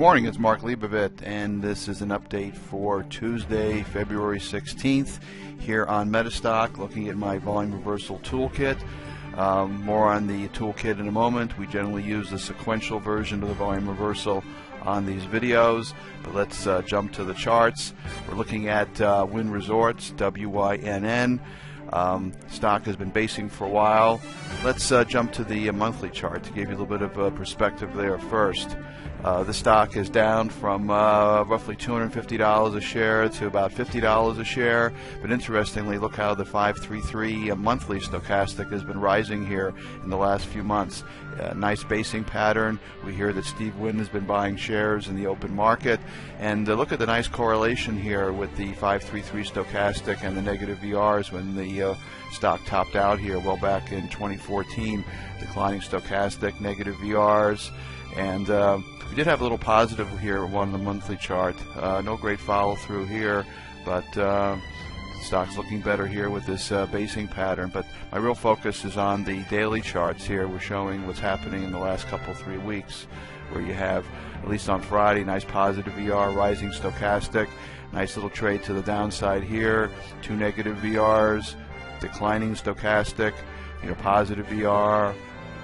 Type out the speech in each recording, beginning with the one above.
Good morning, it's Mark Leibovit, and this is an update for Tuesday, February 16th here on Metastock, looking at my volume reversal toolkit. More on the toolkit in a moment. We generally use the sequential version of the volume reversal on these videos, but let's jump to the charts. We're looking at Wynn Resorts, W-Y-N-N. Stock has been basing for a while. Let's jump to the monthly chart to give you a little bit of perspective there first. The stock is down from roughly $250 a share to about $50 a share, but interestingly, look how the 533 monthly stochastic has been rising here in the last few months. Nice basing pattern. We hear that Steve Wynn has been buying shares in the open market, and look at the nice correlation here with the 533 stochastic and the negative VRs when the stock topped out here well back in 2014. Declining stochastic, negative VRs, and we did have a little positive here on the monthly chart. No great follow through here, but stock's looking better here with this basing pattern. But my real focus is on the daily charts here. We're showing what's happening in the last couple, 3 weeks, where you have, at least on Friday, nice positive VR, rising stochastic, nice little trade to the downside here, 2 negative VRs, declining stochastic, positive VR,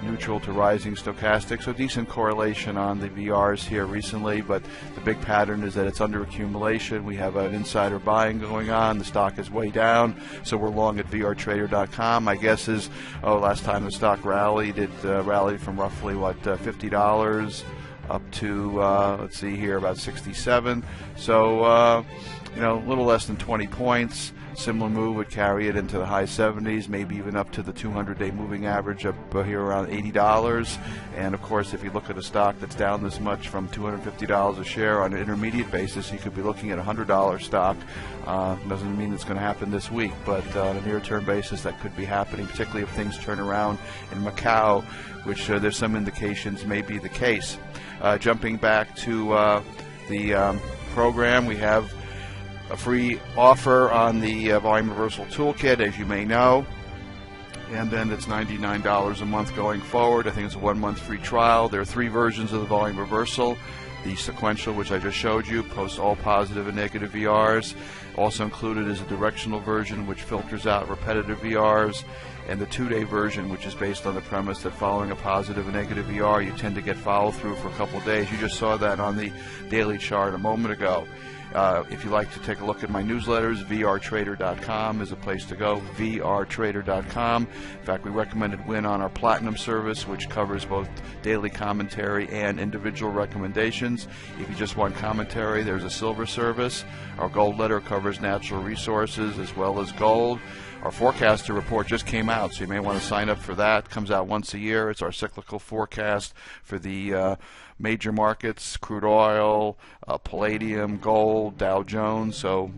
neutral to rising stochastic, so decent correlation on the VRs here recently, but the big pattern is that it's under accumulation. We have an insider buying going on. The stock is way down, so we're long at vrtrader.com. My guess is, last time the stock rallied, it rallied from roughly, $50 up to, let's see here, about 67. So, a little less than 20 points. Similar move would carry it into the high 70s, maybe even up to the 200-day moving average up here around $80. And of course, if you look at a stock that's down this much from $250 a share on an intermediate basis, you could be looking at a $100 stock. Doesn't mean it's going to happen this week, but on a near-term basis, that could be happening, particularly if things turn around in Macau, which there's some indications may be the case. Jumping back to the program, we have a free offer on the volume reversal toolkit, as you may know, and then it's $99 a month going forward. I think it's a 1-month free trial. There are 3 versions of the volume reversal. The sequential, which I just showed you, posts all positive and negative VRs. Also included is a directional version, which filters out repetitive VRs, and the 2-day version, which is based on the premise that following a positive and negative VR, you tend to get follow-through for a couple of days. You just saw that on the daily chart a moment ago. If you like to take a look at my newsletters, vrtrader.com is a place to go, vrtrader.com. In fact, we recommended Wynn on our Platinum service, which covers both daily commentary and individual recommendations. If you just want commentary, there's a Silver service. Our Gold letter covers natural resources as well as gold. Our forecaster report just came out, so you may want to sign up for that. It comes out once a year. It's our cyclical forecast for the major markets, crude oil, palladium, gold, Dow Jones, so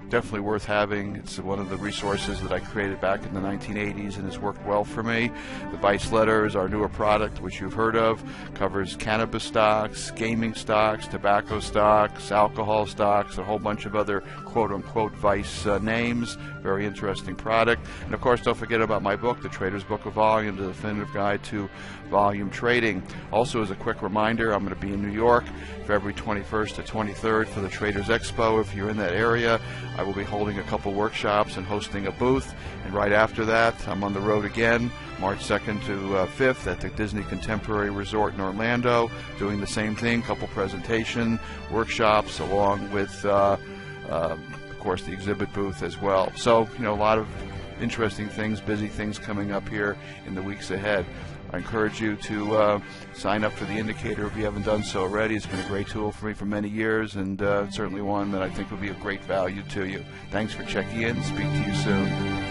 definitely worth having. It's one of the resources that I created back in the 1980s, and it's worked well for me. The Vice letter is our newer product, which you've heard of, covers cannabis stocks, gaming stocks, tobacco stocks, alcohol stocks, a whole bunch of other quote-unquote Vice names. Very interesting product. And of course, don't forget about my book, The Trader's Book of Volume, The Definitive Guide to Volume Trading. Also, as a quick reminder, I'm going to be in New York February 21st to 23rd for the Traders Expo. If you're in that area, I will be holding a couple workshops and hosting a booth. And right after that, I'm on the road again, March 2nd to 5th at the Disney Contemporary Resort in Orlando, doing the same thing, couple presentation workshops, along with, of course, the exhibit booth as well. So, a lot of interesting things, busy things coming up here in the weeks ahead. I encourage you to sign up for the indicator if you haven't done so already. It's been a great tool for me for many years, and certainly one that I think will be of great value to you. Thanks for checking in. Speak to you soon.